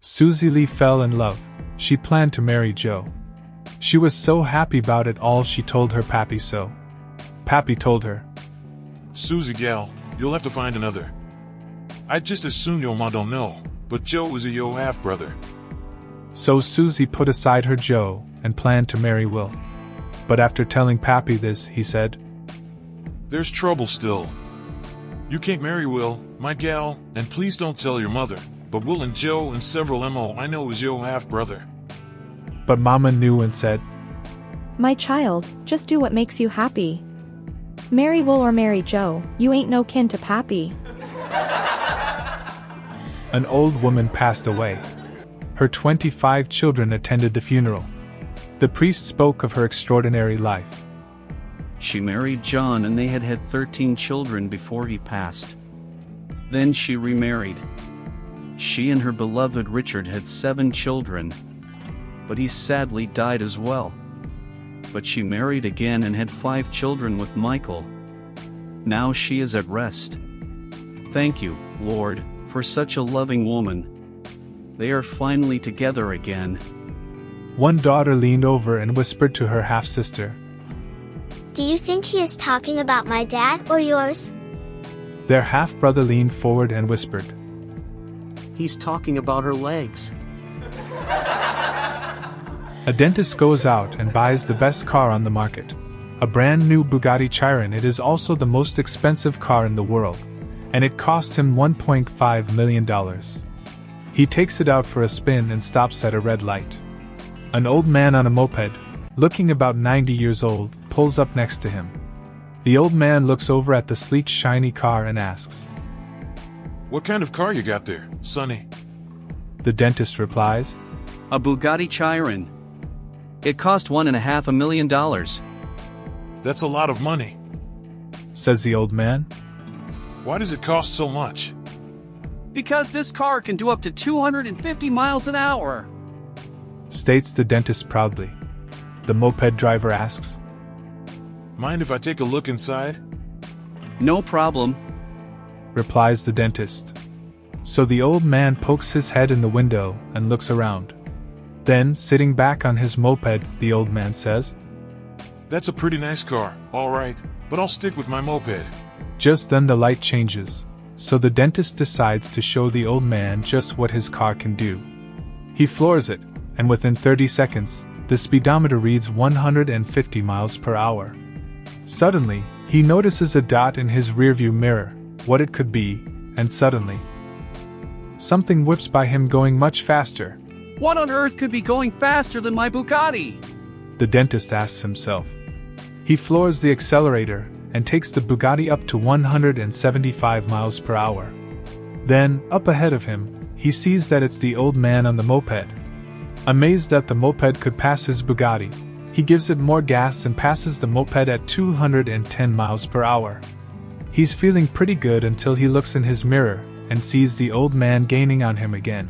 Susie Lee fell in love. She planned to marry Joe. She was so happy about it all she told her pappy so. Pappy told her, Susie gal, you'll have to find another. I'd just as soon your ma don't know, but Joe is a yo half-brother. So Susie put aside her Joe and planned to marry Will. But after telling pappy this, he said, There's trouble still. You can't marry Will, my gal, and please don't tell your mother, but Will and Joe and several M.O. I know is yo half-brother. But Mama knew and said, My child, just do what makes you happy. Marry Will or marry Joe, you ain't no kin to pappy. An old woman passed away. Her 25 children attended the funeral. The priest spoke of her extraordinary life. She married John and they had 13 children before he passed. Then she remarried. She and her beloved Richard had 7 children, but he sadly died as well. But she married again and had 5 children with Michael. Now she is at rest. Thank you, Lord, for such a loving woman. They are finally together again. One daughter leaned over and whispered to her half-sister, Do you think he is talking about my dad or yours? Their half-brother leaned forward and whispered, He's talking about her legs. A dentist goes out and buys the best car on the market. A brand new Bugatti Chiron. It is also the most expensive car in the world, and it costs him $1.5 million. He takes it out for a spin and stops at a red light. An old man on a moped, looking about 90 years old, pulls up next to him. The old man looks over at the sleek, shiny car and asks, What kind of car you got there, sonny? The dentist replies, A Bugatti Chiron. It cost $1.5 million. That's a lot of money. says the old man. Why does it cost so much? Because this car can do up to 250 miles an hour. States the dentist proudly. The moped driver asks, Mind if I take a look inside? No problem. replies the dentist. So the old man pokes his head in the window and looks around. Then, sitting back on his moped, the old man says, That's a pretty nice car, alright, but I'll stick with my moped. Just then the light changes, so the dentist decides to show the old man just what his car can do. He floors it, and within 30 seconds, the speedometer reads 150 miles per hour. Suddenly, he notices a dot in his rearview mirror, what it could be, and suddenly, something whips by him going much faster. What on earth could be going faster than my Bugatti? The dentist asks himself. He floors the accelerator and takes the Bugatti up to 175 miles per hour. Then, up ahead of him, he sees that it's the old man on the moped. Amazed that the moped could pass his Bugatti, he gives it more gas and passes the moped at 210 miles per hour. He's feeling pretty good until he looks in his mirror and sees the old man gaining on him again.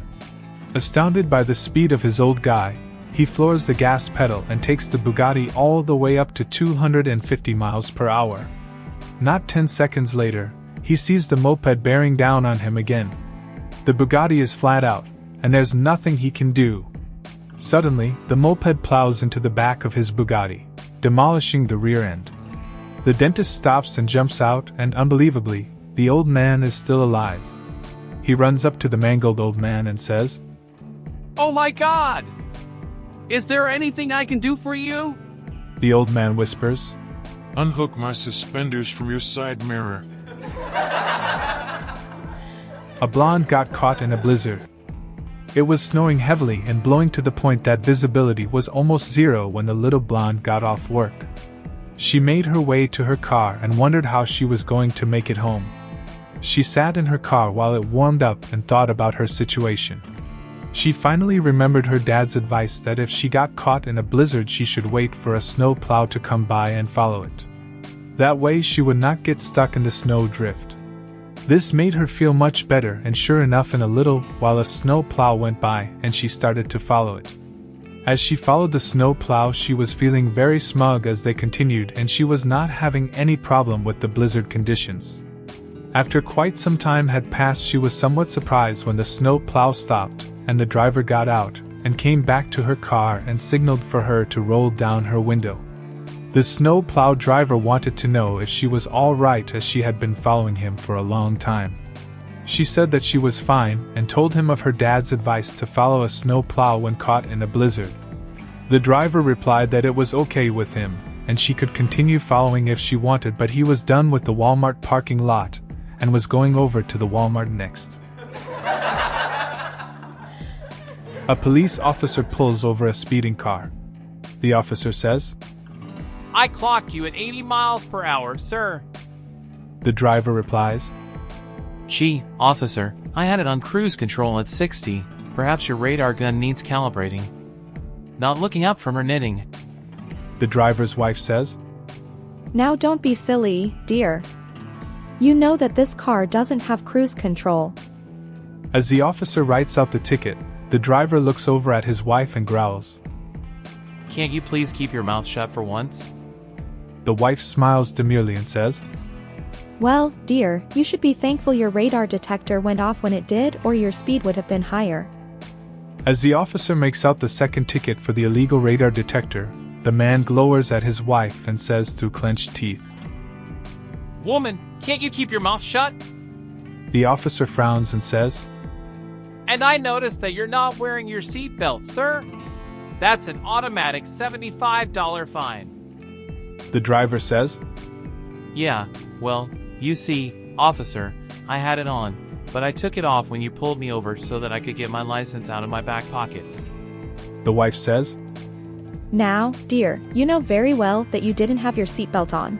Astounded by the speed of his old guy, he floors the gas pedal and takes the Bugatti all the way up to 250 miles per hour. Not 10 seconds later, he sees the moped bearing down on him again. The Bugatti is flat out, and there's nothing he can do. Suddenly, the moped plows into the back of his Bugatti, demolishing the rear end. The dentist stops and jumps out, and unbelievably, the old man is still alive. He runs up to the mangled old man and says, Oh my God! Is there anything I can do for you? The old man whispers, Unhook my suspenders from your side mirror. A blonde got caught in a blizzard. It was snowing heavily and blowing to the point that visibility was almost zero when the little blonde got off work. She made her way to her car and wondered how she was going to make it home. She sat in her car while it warmed up and thought about her situation. She finally remembered her dad's advice that if she got caught in a blizzard she should wait for a snow plow to come by and follow it. That way she would not get stuck in the snow drift. This made her feel much better, and sure enough, in a little while a snow plow went by and she started to follow it. As she followed the snow plow she was feeling very smug as they continued, and she was not having any problem with the blizzard conditions. After quite some time had passed she was somewhat surprised when the snow plow stopped, and the driver got out and came back to her car and signaled for her to roll down her window. The snowplow driver wanted to know if she was all right, as she had been following him for a long time. She said that she was fine and told him of her dad's advice to follow a snowplow when caught in a blizzard. The driver replied that it was okay with him, and she could continue following if she wanted, but he was done with the Walmart parking lot and was going over to the Walmart next. A police officer pulls over a speeding car. The officer says, "I clocked you at 80 miles per hour, sir." The driver replies, "Gee, officer, I had it on cruise control at 60. Perhaps your radar gun needs calibrating." Not looking up from her knitting. The driver's wife says, Now don't be silly, dear. You know that this car doesn't have cruise control. As the officer writes out the ticket, the driver looks over at his wife and growls. "Can't you please keep your mouth shut for once?" The wife smiles demurely and says, Well, dear, you should be thankful your radar detector went off when it did, or your speed would have been higher. As the officer makes out the second ticket for the illegal radar detector, the man glowers at his wife and says through clenched teeth, "Woman, can't you keep your mouth shut? The officer frowns and says, And I noticed that you're not wearing your seatbelt, sir. That's an automatic $75 fine." The driver says, "Yeah, well, you see, officer, I had it on, but I took it off when you pulled me over so that I could get my license out of my back pocket." The wife says, Now, dear, you know very well that you didn't have your seatbelt on.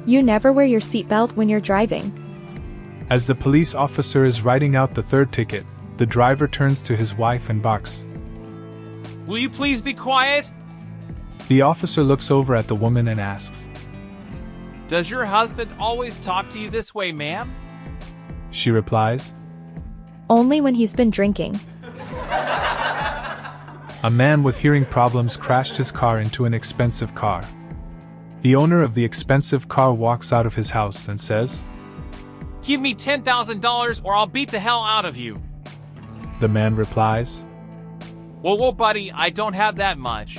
You never wear your seatbelt when you're driving. As the police officer is writing out the third ticket, the driver turns to his wife and barks. "Will you please be quiet?" The officer looks over at the woman and asks, "Does your husband always talk to you this way, ma'am?" She replies, Only when he's been drinking. A man with hearing problems crashed his car into an expensive car. The owner of the expensive car walks out of his house and says, "Give me $10,000 or I'll beat the hell out of you." The man replies, Whoa, buddy, I don't have that much.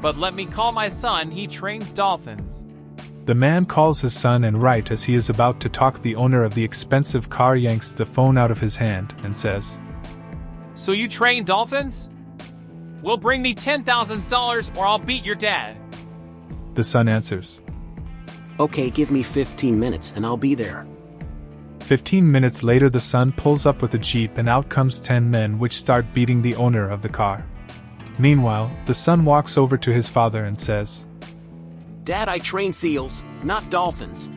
But let me call my son, he trains dolphins." The man calls his son, and right as he is about to talk, the owner of the expensive car yanks the phone out of his hand and says, "So you train dolphins? Well, bring me $10,000 or I'll beat your dad." The son answers, Okay, give me 15 minutes and I'll be there. 15 minutes later, the son pulls up with a jeep and out comes 10 men, which start beating the owner of the car. Meanwhile, the son walks over to his father and says, Dad, I train seals, not dolphins.